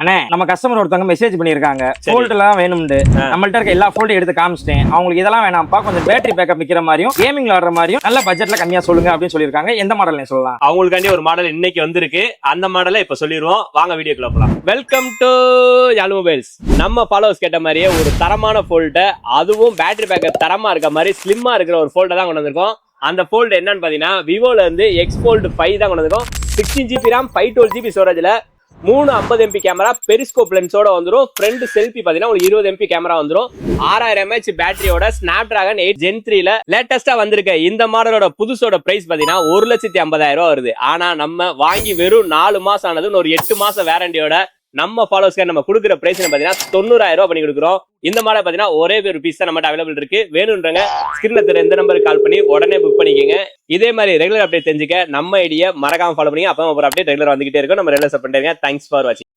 அண்ணே நம்ம கஸ்டமர் ஒருத்தவங்க மெசேஜ் பண்ணிருக்காங்க ஃபோல்ட் எல்லாம் வேணும்னு நம்மள்ட்ட இருக்க எல்லா ஃபோல்டும் எடுத்து காமிச்சிட்டேன் அவங்களுக்கு இதெல்லாம் வேணாம்ப்பா கொஞ்சம் பேட்டரி பேக்கப் நிக்கிற மாதிரியும் கேமிங்ல வர்ற மாதிரியும் நல்ல பட்ஜெட்ல கம்மியா சொல்லுங்க அப்படின்னு சொல்லிருக்காங்க. எந்த மாடல் சொல்லலாம்? அவங்களுக்காண்டி ஒரு மாடல் இன்னைக்கு வந்திருக்கு. அந்த மாடலை இப்ப சொல்லிடுவோம். வாங்க வீடியோக்குள்ள போலாம். Welcome to Yarl mobiles. நம்ம ஃபாலோவர்ஸ் கேட்ட மாதிரியே ஒரு தரமான ஃபோல்ட, அதுவும் பேட்டரி பேக்கப் தரமா இருக்க மாதிரி ஸ்லிம்மா இருக்கிற ஒரு ஃபோல்ட தான் கொண்டு வந்திருக்கோம். அந்த ஃபோல்டு என்னன்னு பாத்தீங்கன்னா விவோல இருந்து எக்ஸ் ஃபோல்டு 5 தான் கொண்டு வந்திருக்கோம். 16 GB RAM 512 GB ஸ்டோரேஜ்ல 350 MP கேமரா பெரிஸ்கோப் லென்ஸோட வந்துடும். ஃப்ரண்ட் செல்ஃபி பாத்தீங்கன்னா உங்களுக்கு 20 MP கேமரா வந்துடும். 6000 mAh பேட்டரியோட ஸ்னாப்டிராகன் 8 Gen 3ல லேட்டஸ்டா வந்திருக்க இந்த மாடலோட புதுசோட பிரைஸ் பாத்தீங்கன்னா 1,50,000 ரூபாய் வருது. ஆனா நம்ம வாங்கி வெறும் 4 மாசம் ஆனது, ஒரு 8 மாசம் வேரண்டியோட நம்ம ஃபாலோவர்ஸ்க்கு நம்ம கொடுக்குற பிரைஸ் பாத்தீங்கன்னா 90,000 ரூபாய் பண்ணி கொடுக்குறோம். இந்த மாடல் பாத்தீங்கன்னா ஒரே ஒரு பீஸ் தான் நம்மகிட்ட அவைலபிள் இருக்கு. வேணும்ன்றங்க ஸ்கிரீன்ல தெரிய எந்த நம்பருக்கு கால் பண்ணி உடனே புக் பண்ணிக்கோங்க. இதே மாதிரி ரெகுலர் அப்டேட் தெரிஞ்சுக்க நம்ம ஐடியா மறக்காம ஃபாலோ பண்ணி அப்போ ஒரு அப்டேட் ரெகுலர் வந்துகிட்டே இருக்கும். நம்ம ரெகுலர் பண்ணிட்டே. தேங்க்ஸ் ஃபார் வாட்சிங்.